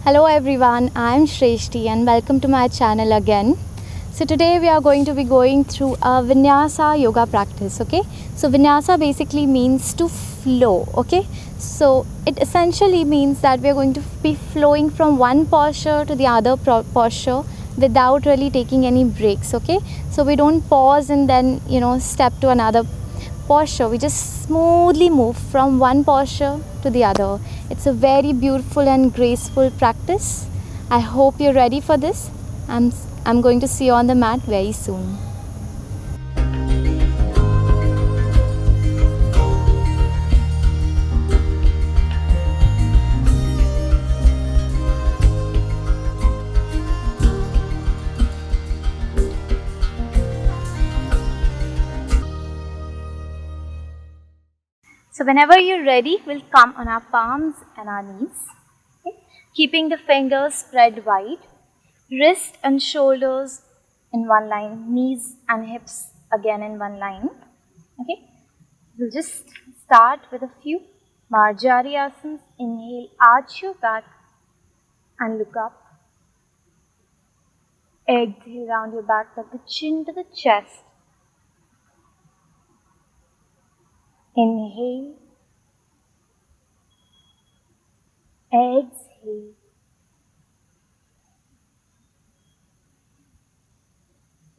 Hello everyone, I am Shreshti and welcome to my channel again. So today we are going to be going through a Vinyasa yoga practice, okay? So Vinyasa basically means to flow, okay? So it essentially means that we are going to be flowing from one posture to the other posture without really taking any breaks, okay? So we don't pause and then, step to another posture. We just smoothly move from one posture to the other. It's a very beautiful and graceful practice. I hope you're ready for this. I'm going to see you on the mat very soon. So whenever you're ready, we'll come on our palms and our knees, okay? Keeping the fingers spread wide, wrist and shoulders in one line, knees and hips again in one line, okay? We'll just start with a few Marjari asanas. Inhale, arch your back and look up. Exhale, round your back, tuck the chin to the chest. Inhale, exhale.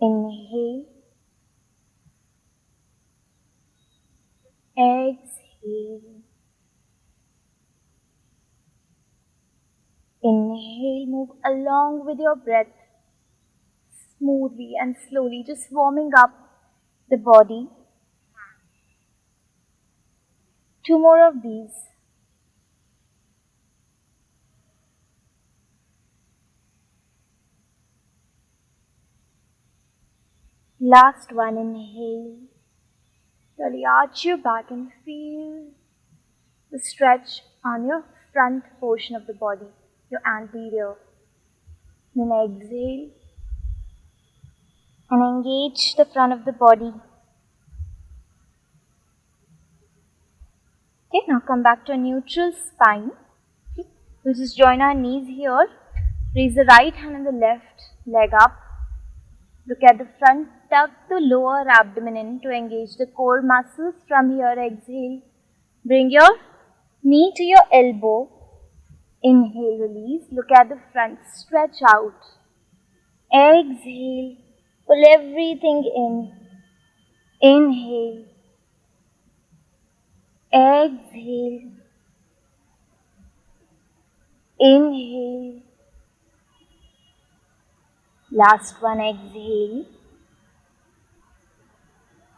Inhale, exhale. Inhale, move along with your breath smoothly and slowly, just warming up the body. Two more of these. Last one, inhale. Really arch your back and feel the stretch on your front portion of the body, your anterior. Then exhale and engage the front of the body. Okay, now come back to a neutral spine. Okay, we'll just join our knees here. Raise the right hand and the left leg up. Look at the front, tuck the lower abdomen in to engage the core muscles. From here, exhale. Bring your knee to your elbow. Inhale, release. Look at the front, stretch out. Exhale, pull everything in. Inhale. Exhale. Inhale. Last one, exhale.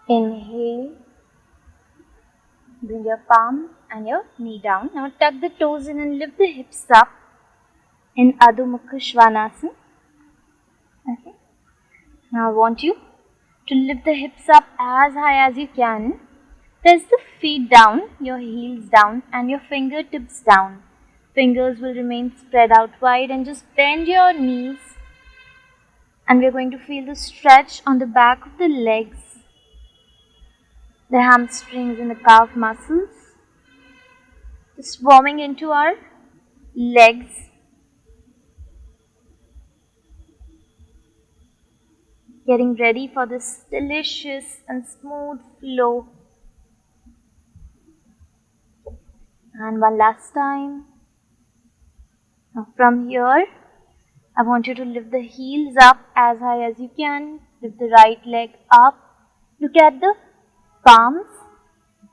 Inhale. Bring your palm and your knee down. Now tuck the toes in and lift the hips up in Adho Mukha Svanasana. Okay. Now I want you to lift the hips up as high as you can. Press the feet down, your heels down and your fingertips down. Fingers will remain spread out wide and just bend your knees. And we are going to feel the stretch on the back of the legs, the hamstrings and the calf muscles. Just warming into our legs. Getting ready for this delicious and smooth flow. And one last time. Now from here, I want you to lift the heels up as high as you can. Lift the right leg up. Look at the palms.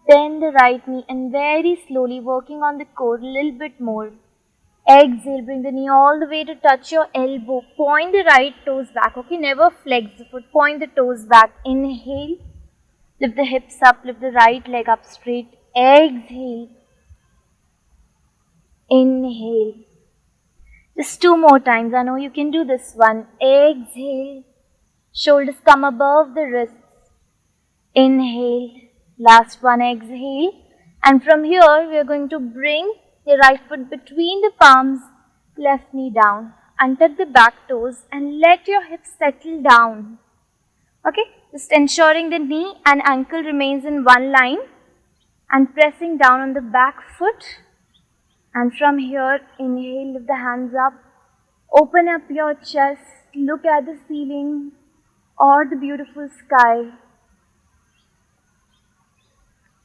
Bend the right knee and very slowly working on the core a little bit more. Exhale, bring the knee all the way to touch your elbow. Point the right toes back, okay? Never flex the foot. Point the toes back. Inhale. Lift the hips up. Lift the right leg up straight. Exhale. Inhale. Just two more times. I know you can do this one. Exhale. Shoulders come above the wrists. Inhale. Last one. Exhale. And from here, we are going to bring the right foot between the palms, left knee down. Untuck the back toes and let your hips settle down. Okay, just ensuring the knee and ankle remains in one line and pressing down on the back foot. And from here, inhale, lift the hands up, open up your chest, look at the ceiling or the beautiful sky.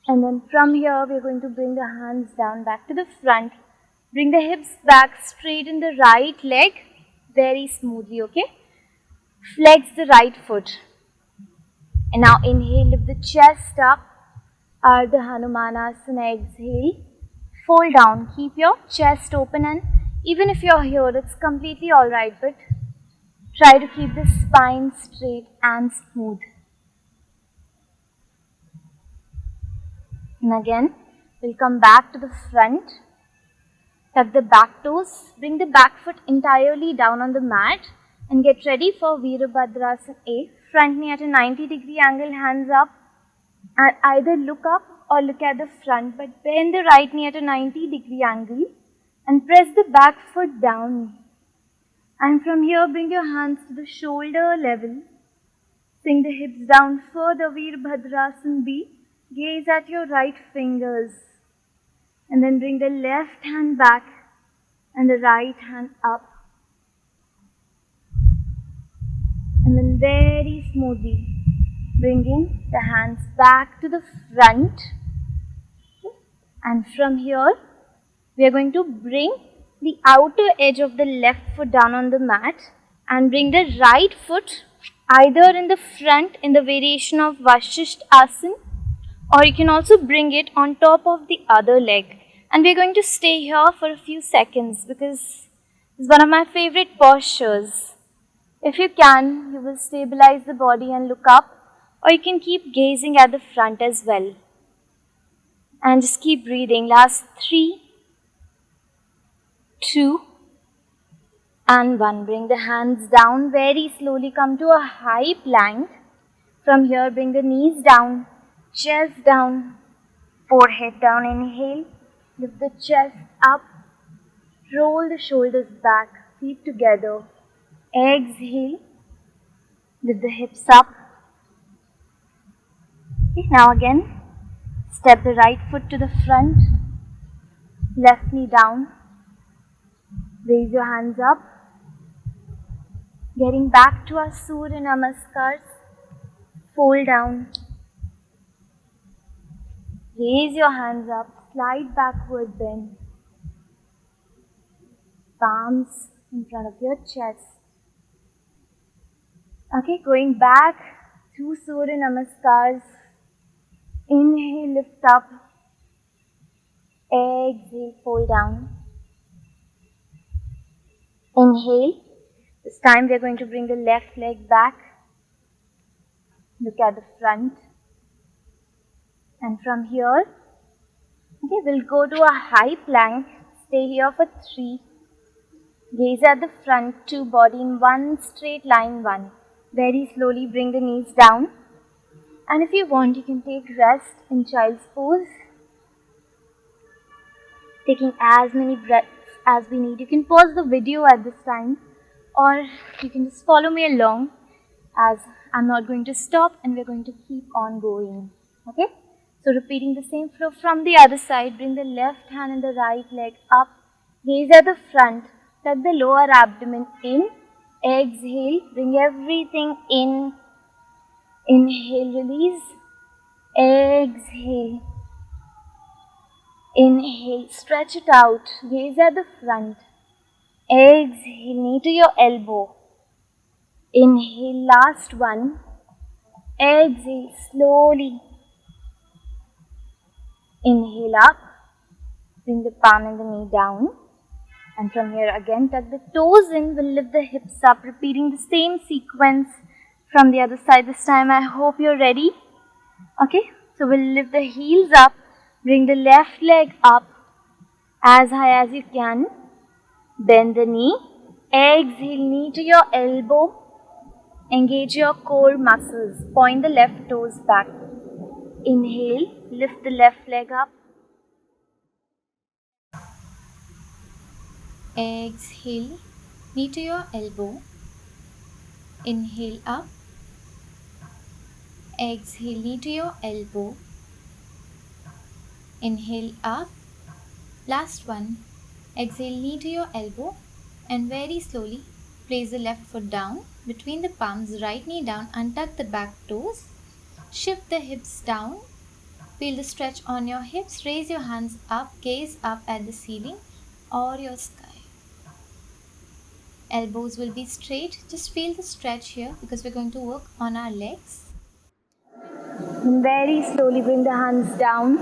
And then from here, we're going to bring the hands down back to the front. Bring the hips back, straighten the right leg very smoothly, okay? Flex the right foot. And now inhale, lift the chest up, Ardha Hanumanasana, exhale, fold down, keep your chest open, and even if you're here, it's completely alright, but try to keep the spine straight and smooth. And again, we'll come back to the front, tuck the back toes, bring the back foot entirely down on the mat and get ready for Virabhadrasana A. Front knee at a 90-degree angle, hands up, and either look up or look at the front, but bend the right knee at a 90-degree angle and press the back foot down. And from here, bring your hands to the shoulder level. Sink the hips down further, Virabhadrasana B. Gaze at your right fingers. And then bring the left hand back and the right hand up. And then very smoothly, bringing the hands back to the front. And from here, we are going to bring the outer edge of the left foot down on the mat and bring the right foot either in the front in the variation of Vasisthasana, or you can also bring it on top of the other leg. And we are going to stay here for a few seconds because it's one of my favorite postures. If you can, you will stabilize the body and look up, or you can keep gazing at the front as well. And just keep breathing. Last 3, 2, and 1. Bring the hands down very slowly. Come to a high plank. From here, bring the knees down, chest down, forehead down. Inhale, lift the chest up, roll the shoulders back, feet together. Exhale, lift the hips up. Okay, now again, step the right foot to the front, left knee down, raise your hands up, getting back to our Surya Namaskars, fold down, raise your hands up, slide backward bend, palms in front of your chest. Okay, going back to Surya Namaskars. Inhale, lift up. Exhale, fold down. Inhale. This time we are going to bring the left leg back. Look at the front. And from here, okay, we'll go to a high plank. Stay here for 3. Gaze at the front, 2, body in one straight line, 1. Very slowly bring the knees down. And if you want, you can take rest in child's pose. Taking as many breaths as we need. You can pause the video at this time, or you can just follow me along as I'm not going to stop and we're going to keep on going. Okay? So repeating the same flow from the other side. Bring the left hand and the right leg up. Gaze at the front. Tuck the lower abdomen in. Exhale. Bring everything in. Inhale, release. Exhale. Inhale, stretch it out. Gaze at the front. Exhale, knee to your elbow. Inhale, last one. Exhale, slowly. Inhale up. Bring the palm and the knee down. And from here again, tuck the toes in. We'll lift the hips up, repeating the same sequence from the other side. This time I hope you're ready. Okay, so we'll lift the heels up. Bring the left leg up as high as you can. Bend the knee. Exhale, knee to your elbow. Engage your core muscles. Point the left toes back. Inhale, lift the left leg up. Exhale, knee to your elbow. Inhale up. Exhale, knee to your elbow. Inhale up. Last one. Exhale, knee to your elbow and very slowly place the left foot down between the palms, right knee down, untuck the back toes, shift the hips down, feel the stretch on your hips, raise your hands up, gaze up at the ceiling or your sky. Elbows will be straight, just feel the stretch here because we're going to work on our legs. Very slowly bring the hands down,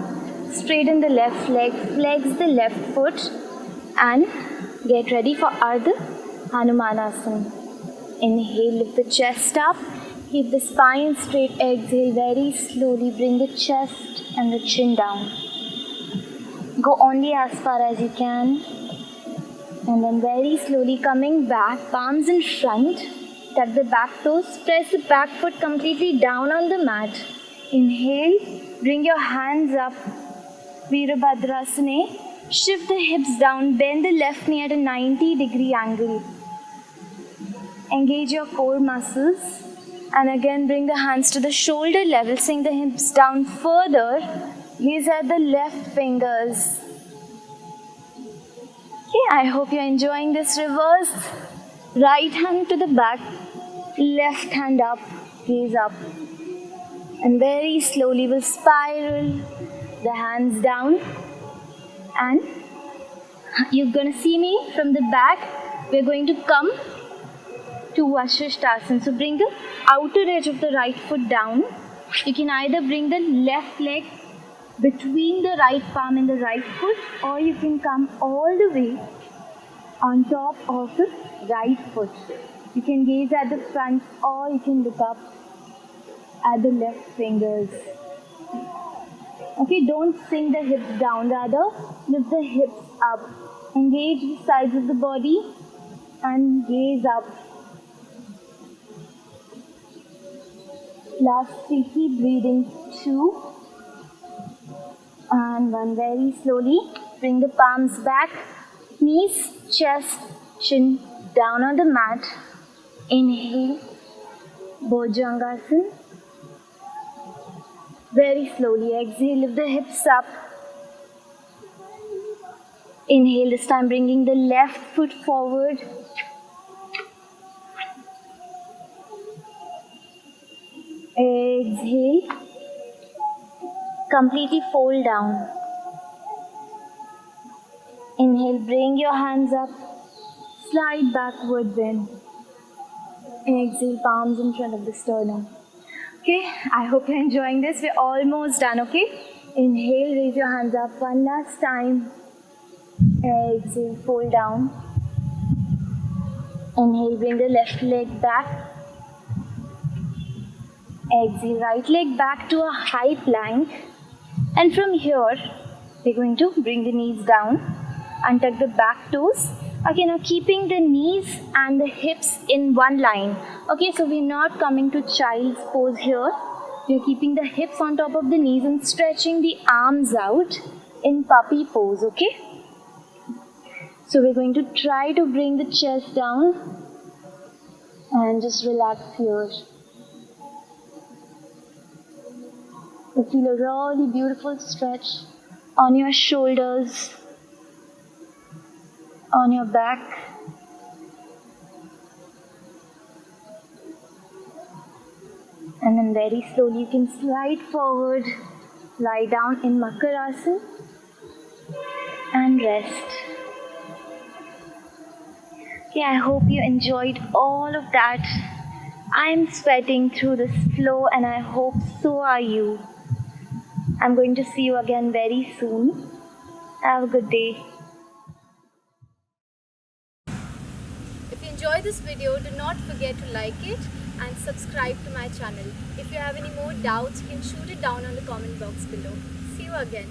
straighten the left leg, flex the left foot and get ready for Ardha Hanumanasana. Inhale, lift the chest up, keep the spine straight, exhale very slowly, bring the chest and the chin down. Go only as far as you can and then very slowly coming back, palms in front, tuck the back toes, press the back foot completely down on the mat. Inhale, bring your hands up, Virabhadrasana. Shift the hips down, bend the left knee at a 90-degree angle. Engage your core muscles and again bring the hands to the shoulder level, sink the hips down further. Gaze at the left fingers. Okay, I hope you're enjoying this reverse. Right hand to the back, left hand up, gaze up. And very slowly we'll spiral the hands down. And you're going to see me from the back. We're going to come to Vasishthasana. So bring the outer edge of the right foot down. You can either bring the left leg between the right palm and the right foot, or you can come all the way on top of the right foot. You can gaze at the front or you can look up at the left fingers. Okay, don't sink the hips down, rather lift the hips up. Engage the sides of the body and gaze up. Last 3, keep breathing. 2 and 1. Very slowly bring the palms back, knees, chest, chin down on the mat. Inhale, Bhujangasana. Very slowly exhale, lift the hips up. Inhale, this time bringing the left foot forward. Exhale, completely fold down. Inhale, bring your hands up, slide backward bend. Exhale, palms in front of the sternum. Okay, I hope you're enjoying this. We're almost done, okay? Inhale, raise your hands up one last time. Exhale, fold down. Inhale, bring the left leg back. Exhale, right leg back to a high plank. And from here, we're going to bring the knees down, untuck the back toes. Okay, now keeping the knees and the hips in one line. Okay, so we're not coming to child's pose here. We're keeping the hips on top of the knees and stretching the arms out in puppy pose, okay? So we're going to try to bring the chest down and just relax here. You feel a really beautiful stretch on your shoulders, on your back. And then very slowly you can slide forward, lie down in Makarasana and rest. Okay, I hope you enjoyed all of that. I'm sweating through this flow and I hope so are you. I'm going to see you again very soon. Have a good day. If you enjoyed this video, do not forget to like it and subscribe to my channel. If you have any more doubts, you can shoot it down on the comment box below. See you again.